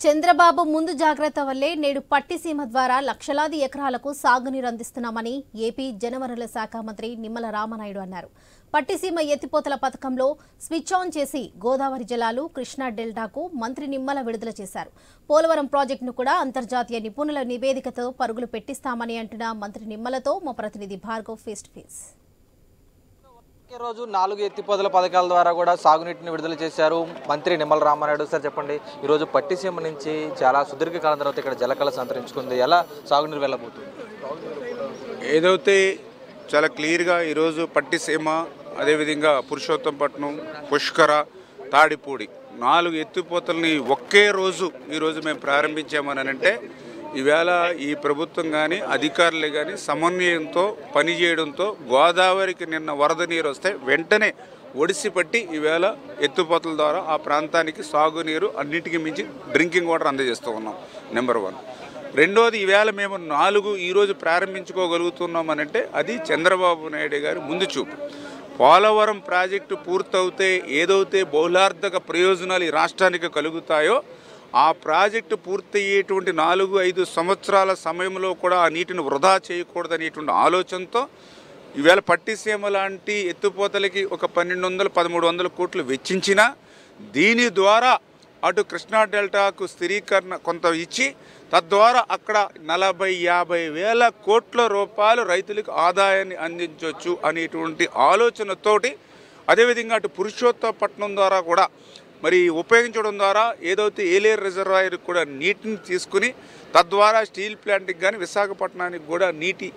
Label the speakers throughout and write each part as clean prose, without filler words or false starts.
Speaker 1: చంద్రబాబు ముందు జాగ్రత్త వల్లే నేడు పట్టిసీమ ద్వారా లక్షలాది ఎకరాలకు సాగునీరు అందిస్తున్నామని ఏపీ జలవనరుల శాఖ మంత్రి నిమ్మల రామనాయుడు అన్నారు. పట్టిసీమ ఎత్తిపోతల పథకంలో స్విచ్ ఆన్ చేసి గోదావరి జలాలు కృష్ణా డెల్టాకు మంత్రి నిమ్మల విడుదల చేశారు. పోలవరం ప్రాజెక్టును కూడా అంతర్జాతీయ నిపుణుల నివేదికతో పరుగులు పెట్టిస్తామని అంటున్న మంత్రి నిమ్మలతో మా ప్రతినిధి భార్గవ్ ఫేస్ టు ఫేస్.
Speaker 2: రోజు 4 ఎత్తిపోతల పథకాల ద్వారా కూడా సాగునీటిని విడుదల చేశారు మంత్రి నిమ్మల రామనాయుడు. సార్ చెప్పండి, ఈరోజు పట్టిసీమ నుంచి చాలా సుదీర్ఘకాలం తర్వాత ఇక్కడ జలకళ సంతరించుకుంది, ఎలా సాగునీరు వెళ్ళబోతుంది?
Speaker 3: ఏదైతే చాలా క్లియర్గా ఈరోజు పట్టిసీమ, అదేవిధంగా పురుషోత్తంపట్నం, పుష్కర, తాడిపూడి 4 ఎత్తిపోతల్ని ఒకే రోజు ఈరోజు మేము ప్రారంభించామని అంటే ఈవేళ ఈ ప్రభుత్వం కానీ అధికారులు కానీ సమన్వయంతో పనిచేయడంతో గోదావరికి నిన్న వరద నీరు వస్తే వెంటనే ఒడిసి పట్టి ఈవేళ ఎత్తిపోతల ద్వారా ఆ ప్రాంతానికి సాగునీరు అన్నిటికీ మించి డ్రింకింగ్ వాటర్ అందజేస్తూ ఉన్నాం. నెంబర్ 1. రెండోది, ఈవేళ మేము 4 ఈరోజు ప్రారంభించుకోగలుగుతున్నామనంటే అది చంద్రబాబు నాయుడు గారి ముందు చూపు. పోలవరం ప్రాజెక్టు పూర్తవుతే ఏదైతే బహుళార్థక ప్రయోజనాలు ఈ రాష్ట్రానికి కలుగుతాయో ఆ ప్రాజెక్టు పూర్తయ్యేటువంటి 4-5 సంవత్సరాల సమయంలో కూడా ఆ నీటిని వృధా చేయకూడదనేటువంటి ఆలోచనతో ఈవేళ పట్టిసీమ లాంటి ఎత్తిపోతలకి ఒక 1200-1300 కోట్లు వెచ్చించినా దీని ద్వారా అటు కృష్ణా డెల్టాకు స్థిరీకరణ కొంత ఇచ్చి తద్వారా అక్కడ 40-50 వేల కోట్ల రూపాయలు రైతులకు ఆదాయాన్ని అందించవచ్చు అనేటువంటి ఆలోచనతోటి, అదేవిధంగా అటు పురుషోత్తపట్నం ద్వారా కూడా మరి ఉపయోగించడం ద్వారా ఏదైతే ఏలేరు రిజర్వాయర్ కూడా నీటిని తీసుకుని తద్వారా స్టీల్ ప్లాంట్కి కానీ విశాఖపట్నానికి కూడా నీటి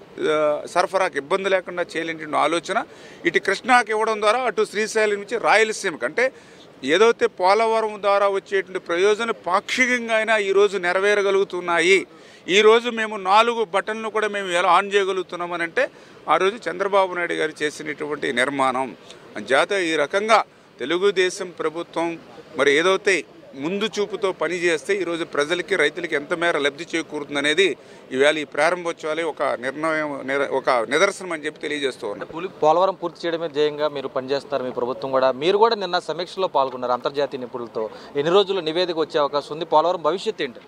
Speaker 3: సరఫరాకు ఇబ్బంది లేకుండా చేయలేని ఆలోచన ఇటు కృష్ణాకి ఇవ్వడం ద్వారా అటు శ్రీశైలం నుంచి రాయలసీమకి, అంటే ఏదైతే పోలవరం ద్వారా వచ్చేటువంటి ప్రయోజనం పాక్షికంగా అయినా ఈరోజు నెరవేరగలుగుతున్నాయి. ఈరోజు మేము 4 బటన్లు కూడా మేము ఎలా ఆన్ చేయగలుగుతున్నామని అంటే ఆ రోజు చంద్రబాబు నాయుడు గారు చేసినటువంటి నిర్మాణం. అంచేత ఈ రకంగా తెలుగుదేశం ప్రభుత్వం మరి ఏదైతే ముందు చూపుతో పనిచేస్తే ఈరోజు ప్రజలకి రైతులకి ఎంత మేర లబ్ధి చేకూరుతుందనేది ఈవేళ ఈ ప్రారంభోత్సవాలే ఒక నిదర్శనం అని చెప్పి తెలియజేస్తూ ఉన్నారు.
Speaker 2: పోలవరం పూర్తి చేయడమే ధ్యేయంగా మీరు పనిచేస్తున్నారు, మీ ప్రభుత్వం కూడా. మీరు కూడా నిన్న సమీక్షలో పాల్గొన్నారు అంతర్జాతీయ నిపుణులతో. ఎన్ని రోజులు నివేదిక వచ్చే అవకాశం ఉంది? పోలవరం భవిష్యత్తు ఏంటి?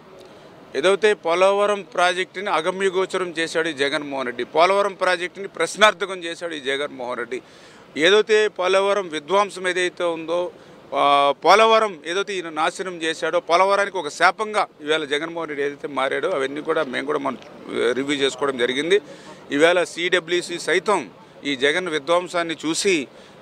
Speaker 3: ఏదైతే పోలవరం ప్రాజెక్టుని అగమ్యగోచరం చేశాడు ఈ జగన్మోహన్ రెడ్డి, పోలవరం ప్రాజెక్టుని ప్రశ్నార్థకం చేశాడు ఈ జగన్మోహన్ రెడ్డి. ఏదైతే పోలవరం విధ్వంసం ఏదైతే ఉందో, పోలవరం ఏదైతే ఈయన నాశనం చేశాడో, పోలవరానికి ఒక శాపంగా ఈవేళ జగన్మోహన్ రెడ్డి ఏదైతే మారాడో అవన్నీ కూడా మేము కూడా మనం రివ్యూ చేసుకోవడం జరిగింది. ఈవేళ సిడబ్ల్యూసి సైతం ఈ జగన్ విధ్వంసాన్ని చూసి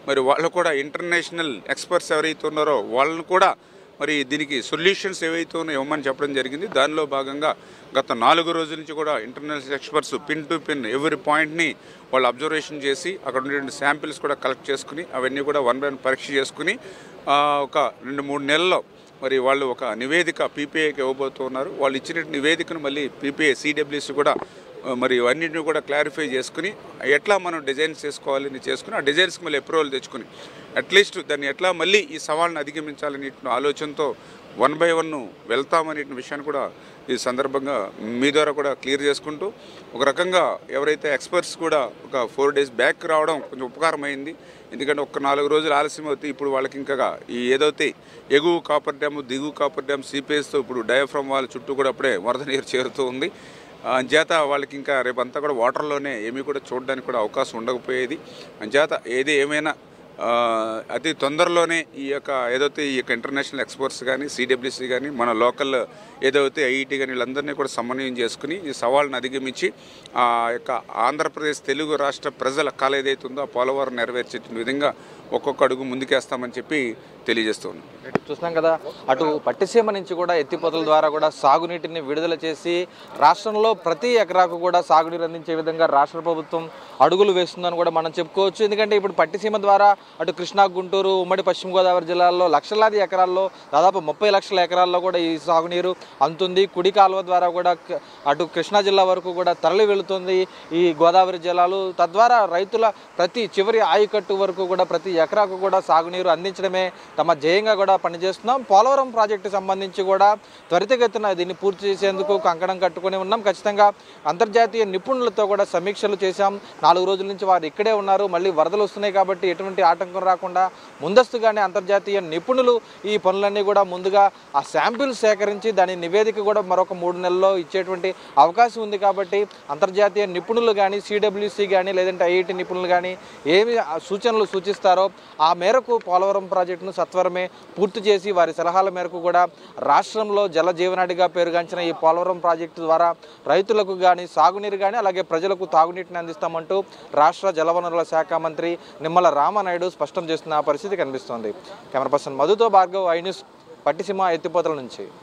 Speaker 3: మరి వాళ్ళు కూడా ఇంటర్నేషనల్ ఎక్స్పర్ట్స్ ఎవరైతే ఉన్నారో వాళ్ళని కూడా మరి దీనికి సొల్యూషన్స్ ఏవైతే ఉన్నాయో ఇవ్వమని చెప్పడం జరిగింది. దానిలో భాగంగా గత 4 రోజుల నుంచి కూడా international experts pin to pin ఎవరి పాయింట్ని వాళ్ళు అబ్జర్వేషన్ చేసి అక్కడ ఉండే శాంపిల్స్ కూడా కలెక్ట్ చేసుకుని అవన్నీ కూడా 1 by 1 పరీక్ష చేసుకుని ఒక 2-3 నెలల్లో మరి వాళ్ళు ఒక నివేదిక పీపీఐకి ఇవ్వబోతున్నారు. వాళ్ళు ఇచ్చిన నివేదికను మళ్ళీ పీపీఐ సిడబ్ల్యూసి కూడా మరి అన్నింటినీ కూడా క్లారిఫై చేసుకుని ఎట్లా మనం డిజైన్స్ చేసుకోవాలని చేసుకుని ఆ డిజైన్స్కి మళ్ళీ అప్రూవల్ తెచ్చుకుని అట్లీస్ట్ దాన్ని ఎట్లా మళ్ళీ ఈ సవాళ్ళను అధిగమించాలనే ఆలోచనతో 1 by 1 వెళ్తామనే విషయాన్ని కూడా ఈ సందర్భంగా మీ ద్వారా కూడా క్లియర్ చేసుకుంటూ, ఒక రకంగా ఎవరైతే ఎక్స్పర్ట్స్ కూడా ఒక 4 days బ్యాక్ రావడం కొంచెం ఉపకారమైంది. ఎందుకంటే ఒక 4 రోజులు ఆలస్యం అవుతాయి. ఇప్పుడు వాళ్ళకి ఇంకా ఈ ఏదైతే ఎగువ కాపర్ డ్యాము, దిగువ కాపర్ డ్యామ్ సిపిఎస్తో ఇప్పుడు డయాఫ్రమ్ వాళ్ళ చుట్టూ కూడా అప్పుడే వరద నీరు చేరుతూ ఉంది. అంచేత వాళ్ళకి ఇంకా రేపంతా కూడా వాటర్లోనే ఏమీ కూడా చూడడానికి కూడా అవకాశం ఉండకపోయేది. అంచేత ఏమైనా అతి తొందరలోనే ఈ యొక్క ఏదైతే ఈ యొక్క ఇంటర్నేషనల్ ఎక్స్పర్ట్స్ కానీ సిడబ్ల్యూసి కానీ మన లోకల్ ఏదైతే ఐఐటి కానీ వీళ్ళందరినీ కూడా సమన్వయం చేసుకుని ఈ సవాళ్ళను అధిగమించి ఆ యొక్క ఆంధ్రప్రదేశ్ తెలుగు రాష్ట్ర ప్రజల కళ ఏదైతే ఉందో ఆ పోలవరం నెరవేర్చే విధంగా ఒక్కొక్క అడుగు ముందుకేస్తామని చెప్పి తెలియజేస్తున్నాం.
Speaker 2: చూస్తున్నాం కదా, అటు పట్టిసీమ నుంచి కూడా ఎత్తిపోతల ద్వారా కూడా సాగునీటిని విడుదల చేసి రాష్ట్రంలో ప్రతి ఎకరాకు కూడా సాగునీరు అందించే విధంగా రాష్ట్ర ప్రభుత్వం అడుగులు వేస్తుందని కూడా మనం చెప్పుకోవచ్చు. ఎందుకంటే ఇప్పుడు పట్టిసీమ ద్వారా అటు కృష్ణా, గుంటూరు, ఉమ్మడి పశ్చిమ గోదావరి జిల్లాల్లో లక్షలాది ఎకరాల్లో దాదాపు 30 లక్షల ఎకరాల్లో కూడా ఈ సాగునీరు అందుతుంది. కుడి కాలువ ద్వారా కూడా అటు కృష్ణా జిల్లా వరకు కూడా తరలి వెళుతుంది ఈ గోదావరి జలాలు. తద్వారా రైతుల ప్రతి చివరి ఆయకట్టు వరకు కూడా ప్రతి ఎకరాకు కూడా సాగునీరు అందించడమే తమ ధ్యేయంగా కూడా పనిచేస్తున్నాం. పోలవరం ప్రాజెక్టు సంబంధించి కూడా త్వరితగతిన దీన్ని పూర్తి చేసేందుకు కంకణం కట్టుకుని ఉన్నాం. ఖచ్చితంగా అంతర్జాతీయ నిపుణులతో కూడా సమీక్షలు చేశాం. 4 రోజుల నుంచి వారు ఇక్కడే ఉన్నారు. మళ్ళీ వరదలు వస్తున్నాయి కాబట్టి ఎటువంటి ఆటంకం రాకుండా ముందస్తుగానే అంతర్జాతీయ నిపుణులు ఈ పనులన్నీ కూడా ముందుగా ఆ శాంపిల్ సేకరించి దాని నివేదిక కూడా మరొక 3 నెలల్లో ఇచ్చేటువంటి అవకాశం ఉంది. కాబట్టి అంతర్జాతీయ నిపుణులు కానీ, సిడబ్ల్యూసి కానీ, లేదంటే ఐఐటి నిపుణులు కానీ ఏమి సూచనలు సూచిస్తారో ఆ మేరకు పోలవరం ప్రాజెక్టును సత్వరమే పూర్తి చేసి వారి సలహాల మేరకు కూడా రాష్ట్రంలో జల జీవనాడిగా పేరుగాంచిన ఈ పోలవరం ప్రాజెక్టు ద్వారా రైతులకు కానీ, సాగునీరు కానీ, అలాగే ప్రజలకు తాగునీటిని అందిస్తామంటూ రాష్ట్ర జలవనరుల శాఖ మంత్రి నిమ్మల రామనాయుడు స్పష్టం చేస్తున్న పరిస్థితి కనిపిస్తోంది. కెమెరా పర్సన్ మధుతో భార్గవ్, ఐ న్యూస్, పట్టిసీమ ఎత్తిపోతల నుంచి.